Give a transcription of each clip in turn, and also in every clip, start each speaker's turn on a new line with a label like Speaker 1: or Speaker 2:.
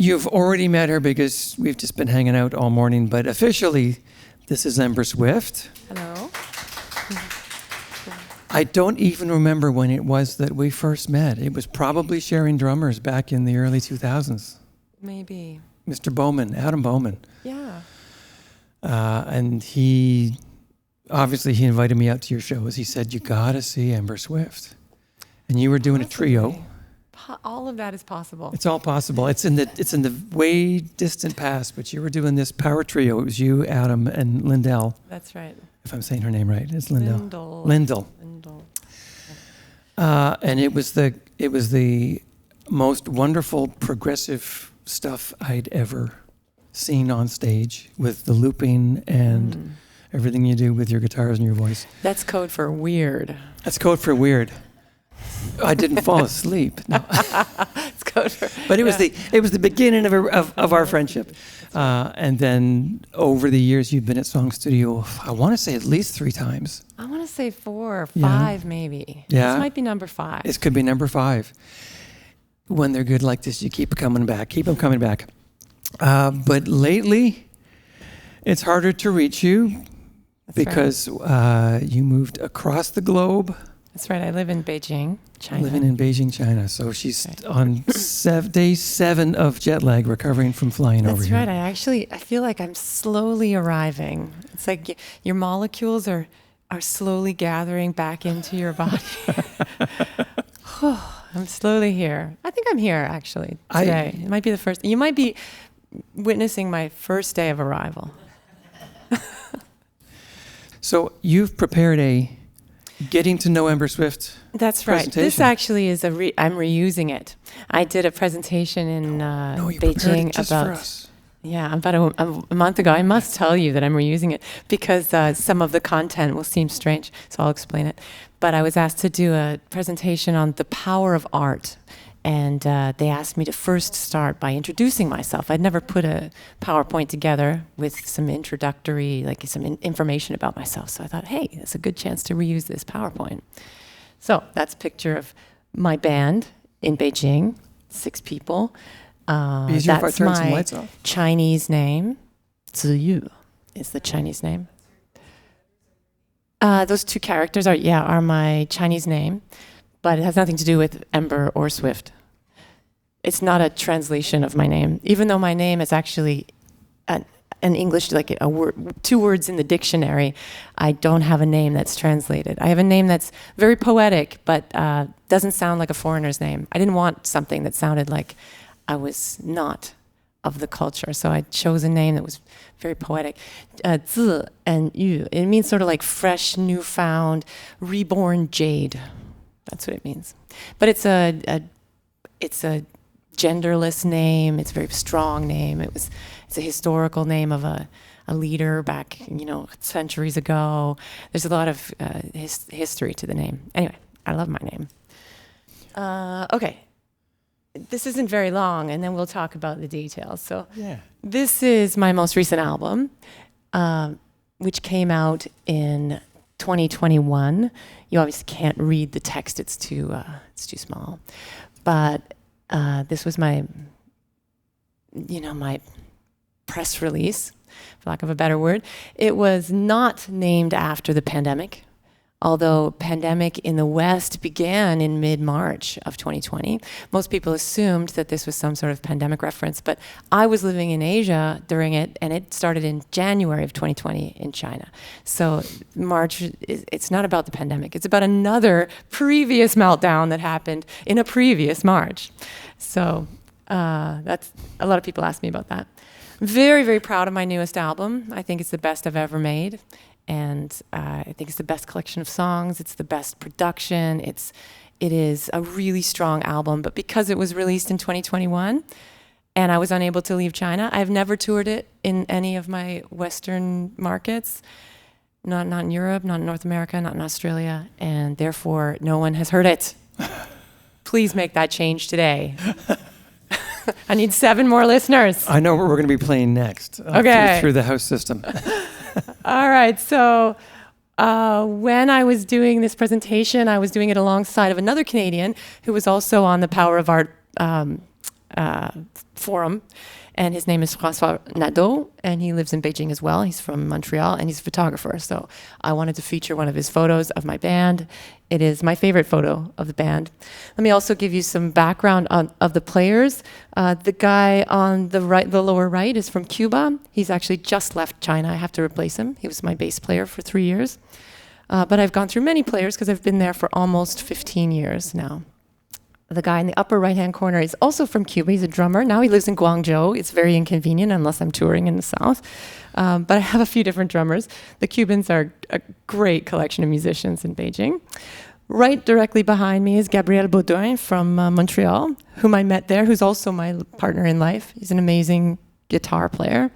Speaker 1: You've already met her because we've just been hanging out all morning, but officially, this is Ember Swift.
Speaker 2: Hello.
Speaker 1: I don't even remember when it was that we first met. It was probably sharing drummers back in the early 2000s.
Speaker 2: Maybe.
Speaker 1: Mr. Bowman, Adam Bowman.
Speaker 2: Yeah.
Speaker 1: And he invited me out to your shows. He said, you gotta see Ember Swift. And you were doing a trio.
Speaker 2: All of that is possible.
Speaker 1: It's all possible. It's in the way distant past, but you were doing this power trio. It was you, Adam, and Lindell.
Speaker 2: That's right.
Speaker 1: If I'm saying her name right, it's Lindell.
Speaker 2: Lindell.
Speaker 1: And it was the most wonderful progressive stuff I'd ever seen on stage, with the looping and everything you do with your guitars and your voice.
Speaker 2: That's code for weird.
Speaker 1: That's code for weird. I didn't fall asleep. No.
Speaker 2: It's code for.
Speaker 1: But it was the beginning of our friendship, and then over the years you've been at SongStudio. I want to say at least 3 times.
Speaker 2: I want to say 4 or 5, maybe.
Speaker 1: Yeah.
Speaker 2: This might be number 5.
Speaker 1: This could be number 5. When they're good like this, you keep coming back. Keep them coming back. But lately, it's harder to reach you. That's because you moved across the globe.
Speaker 2: That's right. I live in Beijing, China.
Speaker 1: Living in Beijing, China. So she's on day 7 of jet lag, recovering from flying over here.
Speaker 2: That's right. I feel like I'm slowly arriving. It's like your molecules are slowly gathering back into your body. I'm slowly here. I think I'm here, actually, today. It might be the first. You might be witnessing my first day of arrival.
Speaker 1: So you've prepared a Getting to Know Ember Swift.
Speaker 2: That's right. This actually is I'm reusing it. I did a presentation in Beijing about a month ago. I must tell you that I'm reusing it because some of the content will seem strange, so I'll explain it. But I was asked to do a presentation on the power of art. And they asked me to first start by introducing myself. I'd never put a PowerPoint together with some introductory, some information about myself. So I thought, hey, that's a good chance to reuse this PowerPoint. So that's a picture of my band in Beijing, 6 people. That's my Chinese name. Ziyu is the Chinese name. Those 2 characters are my Chinese name, but it has nothing to do with Ember or Swift. It's not a translation of my name, even though my name is actually an English, like a word, 2 words in the dictionary. I don't have a name that's translated. I have a name that's very poetic, but doesn't sound like a foreigner's name. I didn't want something that sounded like I was not of the culture, so I chose a name that was very poetic. 字 and 玉, it means sort of like fresh, newfound, reborn jade. That's what it means. But it's a genderless name. It's a very strong name. It's a historical name of a leader back, centuries ago. There's a lot of history to the name. Anyway, I love my name. Okay. This isn't very long, and then we'll talk about the details. So This is my most recent album, which came out in 2021. You obviously can't read the text; it's too small. But this was my press release, for lack of a better word. It was not named after the pandemic, although pandemic in the West began in mid-March of 2020. Most people assumed that this was some sort of pandemic reference, but I was living in Asia during it, and it started in January of 2020 in China. So March, it's not about the pandemic. It's about another previous meltdown that happened in a previous March. So that's a lot of people ask me about that. Very, very proud of my newest album. I think it's the best I've ever made. And I think it's the best collection of songs. It's the best production. It is a really strong album. But because it was released in 2021 and I was unable to leave China, I've never toured it in any of my Western markets. Not in Europe, not in North America, not in Australia. And therefore, no one has heard it. Please make that change today. I need 7 more listeners.
Speaker 1: I know where we're going to be playing next. Through the house system.
Speaker 2: All right. So when I was doing this presentation, I was doing it alongside of another Canadian who was also on the Power of Art forum. And his name is François Nadeau, and he lives in Beijing as well. He's from Montreal, and he's a photographer. So I wanted to feature one of his photos of my band. It is my favorite photo of the band. Let me also give you some background of the players. The guy on the right, the lower right, is from Cuba. He's actually just left China. I have to replace him. He was my bass player for 3 years. But I've gone through many players because I've been there for almost 15 years now. The guy in the upper right-hand corner is also from Cuba. He's a drummer. Now he lives in Guangzhou. It's very inconvenient unless I'm touring in the south. But I have a few different drummers. The Cubans are a great collection of musicians in Beijing. Right directly behind me is Gabriel Baudouin from Montreal, whom I met there, who's also my partner in life. He's an amazing guitar player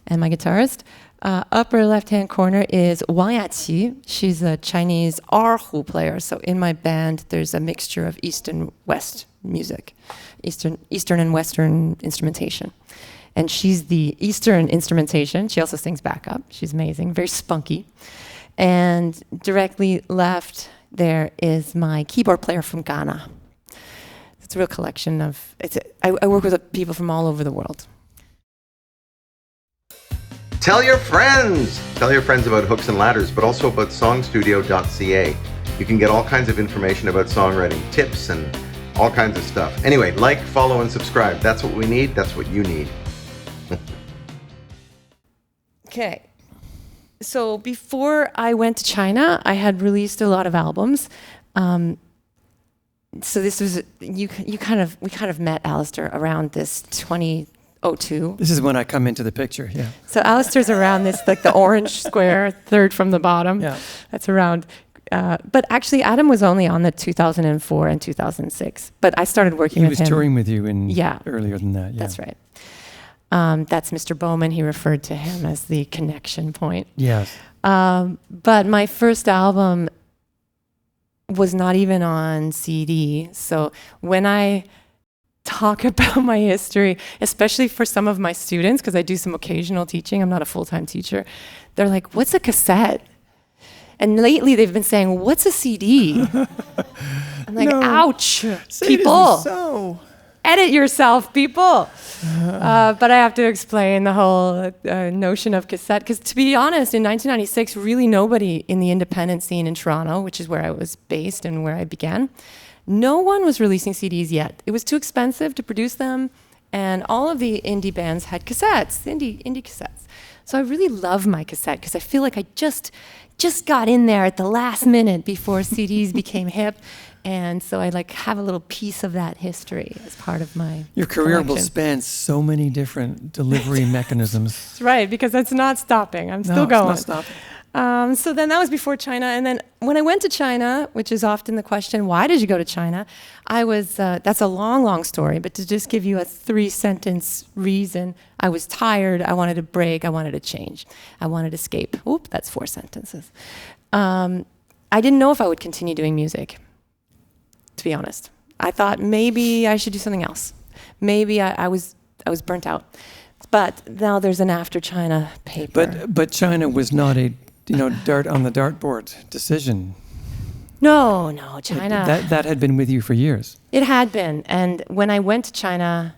Speaker 2: and my guitarist. Upper left-hand corner is Wang Yaqi. She's a Chinese erhu player. So in my band, there's a mixture of East and West music, Eastern and Western instrumentation. And she's the Eastern instrumentation. She also sings backup. She's amazing, very spunky. And directly left there is my keyboard player from Ghana. It's a real collection of, I work with people from all over the world.
Speaker 3: Tell your friends! Tell your friends about Hooks and Ladders, but also about songstudio.ca. You can get all kinds of information about songwriting, tips, and all kinds of stuff. Anyway, like, follow, and subscribe. That's what we need. That's what you need.
Speaker 2: Okay. So before I went to China, I had released a lot of albums. So this was, we kind of met Allister around this 2002.
Speaker 1: This is when I come into the picture, yeah.
Speaker 2: So Allister's around this, like the orange square, third from the bottom.
Speaker 1: Yeah.
Speaker 2: That's around. But actually, Adam was only on the 2004 and 2006. But I started working with him.
Speaker 1: He was touring with you
Speaker 2: Yeah.
Speaker 1: earlier than that, yeah.
Speaker 2: That's right. That's Mr. Bowman. He referred to him as the connection point.
Speaker 1: Yes.
Speaker 2: But my first album was not even on CD. So when I talk about my history, especially for some of my students, because I do some occasional teaching, I'm not a full-time teacher, they're like, what's a cassette? And lately they've been saying, what's a CD? I'm like,
Speaker 1: No.
Speaker 2: Ouch,
Speaker 1: Say it
Speaker 2: people.
Speaker 1: isn't so.
Speaker 2: Edit yourself, people. But I have to explain the whole notion of cassette, because to be honest, in 1996, really nobody in the independent scene in Toronto, which is where I was based and where I began, no one was releasing CDs yet. It was too expensive to produce them, and all of the indie bands had cassettes, indie cassettes. So I really love my cassette because I feel like I just got in there at the last minute before CDs became hip. And so I have a little piece of that history as part of my
Speaker 1: Your career will
Speaker 2: collection.
Speaker 1: span so many different delivery mechanisms.
Speaker 2: That's right, because it's not stopping. I'm still
Speaker 1: No,
Speaker 2: going.
Speaker 1: it's not stopping.
Speaker 2: So then that was before China. And then when I went to China, which is often the question, why did you go to China? That's a long, long story, but to just give you a 3-sentence reason, I was tired, I wanted a break, I wanted to change. I wanted to escape. Oop, that's 4 sentences. I didn't know if I would continue doing music, to be honest. I thought maybe I should do something else. Maybe I was burnt out. But now there's an after China paper.
Speaker 1: But China was not a dart on the dartboard decision.
Speaker 2: No, China.
Speaker 1: That had been with you for years.
Speaker 2: It had been. And when I went to China,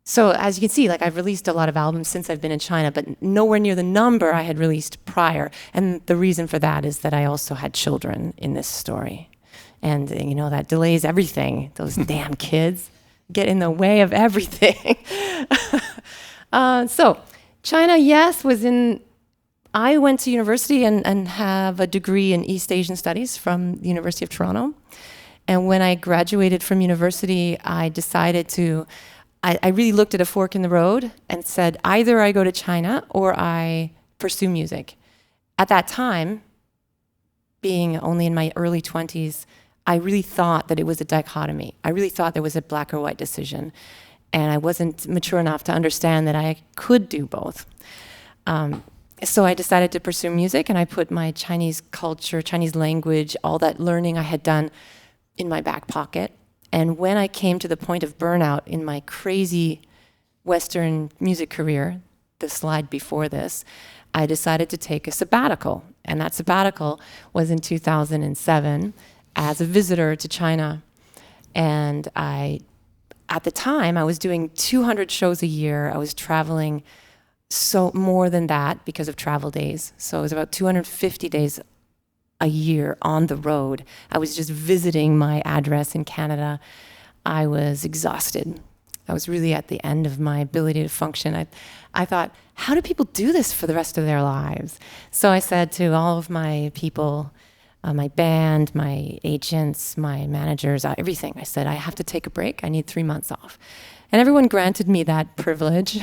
Speaker 2: so as you can see, I've released a lot of albums since I've been in China, but nowhere near the number I had released prior. And the reason for that is that I also had children in this story. And, that delays everything. Those damn kids get in the way of everything. So China, yes, I went to university and have a degree in East Asian Studies from the University of Toronto. And when I graduated from university, I decided I really looked at a fork in the road and said, either I go to China or I pursue music. At that time, being only in my early 20s, I really thought that it was a dichotomy. I really thought there was a black or white decision. And I wasn't mature enough to understand that I could do both. So I decided to pursue music, and I put my Chinese culture, Chinese language, all that learning I had done in my back pocket. And when I came to the point of burnout in my crazy Western music career, the slide before this, I decided to take a sabbatical. And that sabbatical was in 2007 as a visitor to China. And I at the time, I was doing 200 shows a year. I was traveling so more than that because of travel days. So it was about 250 days a year on the road. I was just visiting my address in Canada. I was exhausted. I was really at the end of my ability to function. I thought, how do people do this for the rest of their lives? So I said to all of my people, my band, my agents, my managers, everything, I said, I have to take a break. I need 3 months off. And everyone granted me that privilege,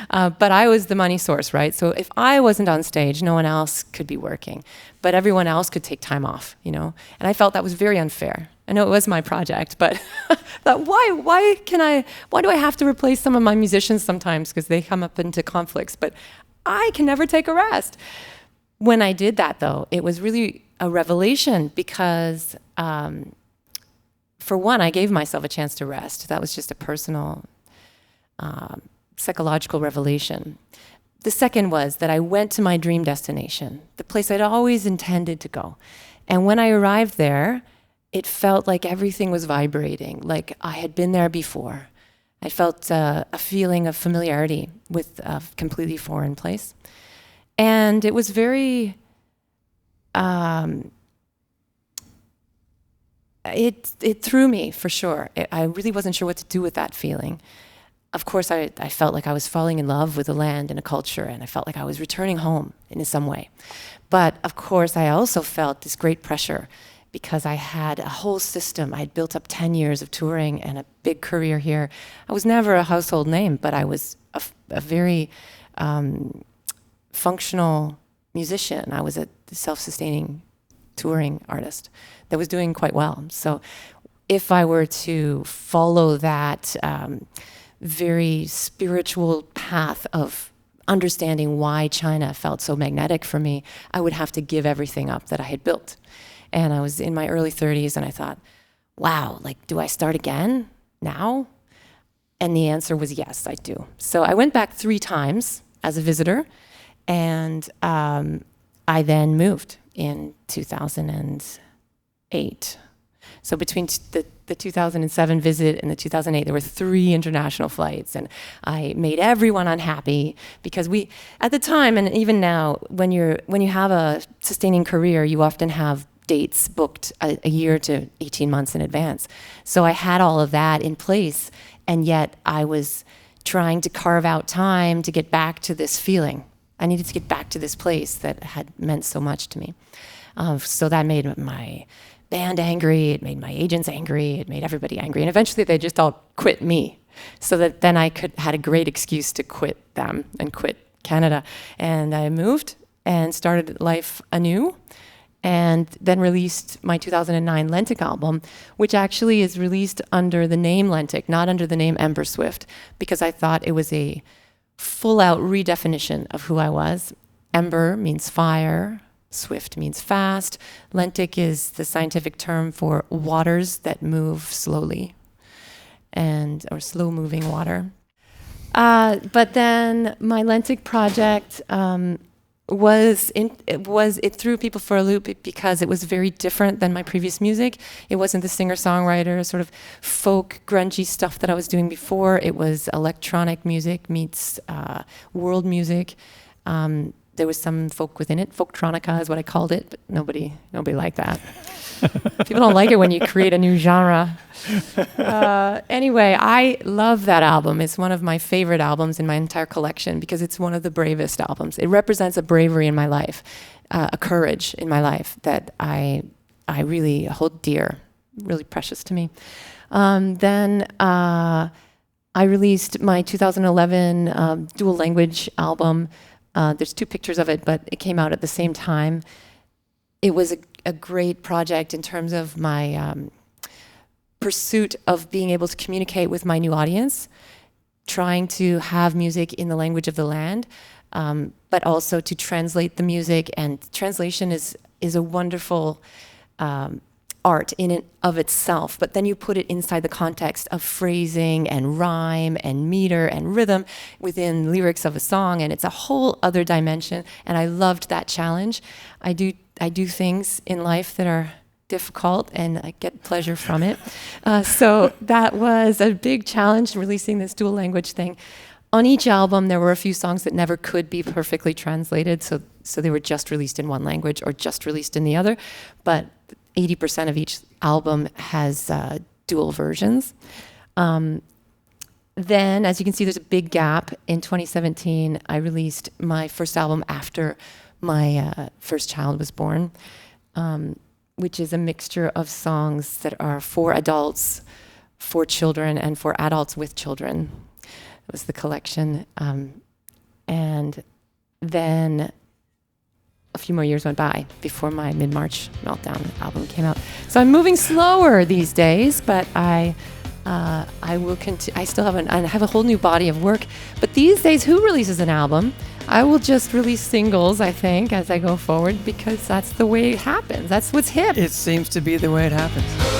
Speaker 2: but I was the money source, right? So if I wasn't on stage, no one else could be working, but everyone else could take time off, you know? And I felt that was very unfair. I know it was my project, but that why do I have to replace some of my musicians sometimes because they come up into conflicts, but I can never take a rest. When I did that though, it was really a revelation because for one, I gave myself a chance to rest. That was just a personal psychological revelation. The second was that I went to my dream destination, the place I'd always intended to go. And when I arrived there, it felt like everything was vibrating, like I had been there before. I felt a feeling of familiarity with a completely foreign place. And it was very, it threw me for sure. I really wasn't sure what to do with that feeling. Of course, I felt like I was falling in love with a land and a culture, and I felt like I was returning home in some way. But of course, I also felt this great pressure because I had a whole system. I had built up 10 years of touring and a big career here. I was never a household name, but I was a very functional musician. I was a self-sustaining touring artist that was doing quite well. So if I were to follow that very spiritual path of understanding why China felt so magnetic for me, I would have to give everything up that I had built. And I was in my early 30s and I thought, wow, like, do I start again now? And the answer was yes, I do. So I went back 3 times as a visitor, and I then moved in 2008. So between the 2007 visit and the 2008, there were 3 international flights, and I made everyone unhappy because we, at the time and even now, when you have a sustaining career, you often have dates booked a year to 18 months in advance. So I had all of that in place, and yet I was trying to carve out time to get back to this feeling. I needed to get back to this place that had meant so much to me. So that made my band angry, it made my agents angry, it made everybody angry, and eventually they just all quit me, so that then I had a great excuse to quit them and quit Canada. And I moved and started life anew, and then released my 2009 Lentic album, which actually is released under the name Lentic, not under the name Ember Swift, because I thought it was a full-out redefinition of who I was. Ember means fire, Swift means fast. Lentic is the scientific term for waters that move slowly, or slow-moving water. But then my Lentic project it threw people for a loop because it was very different than my previous music. It wasn't the singer-songwriter sort of folk grungy stuff that I was doing before. It was electronic music meets world music. There was some folk within it. Folktronica is what I called it, but nobody liked that. People don't like it when you create a new genre. Anyway, I love that album. It's one of my favorite albums in my entire collection because it's one of the bravest albums. It represents a bravery in my life, a courage in my life that I really hold dear, really precious to me. Then I released my 2011 dual language album. There's 2 pictures of it, but it came out at the same time. It was a great project in terms of my pursuit of being able to communicate with my new audience, trying to have music in the language of the land, but also to translate the music. And translation is a wonderful art in and of itself, but then you put it inside the context of phrasing and rhyme and meter and rhythm within lyrics of a song, and it's a whole other dimension, and I loved that challenge. I do things in life that are difficult, and I get pleasure from it. So that was a big challenge, releasing this dual language thing. On each album, there were a few songs that never could be perfectly translated, so they were just released in one language or just released in the other. But 80% of each album has dual versions. Then, as you can see, there's a big gap. In 2017, I released my first album after my first child was born, which is a mixture of songs that are for adults, for children, and for adults with children. It was the collection. And then a few more years went by before my mid-March Meltdown album came out. So I'm moving slower these days, but I will continue. I still have a whole new body of work. But these days, who releases an album? I will just release singles, I think, as I go forward, because that's the way it happens. That's what's hip.
Speaker 1: It seems to be the way it happens.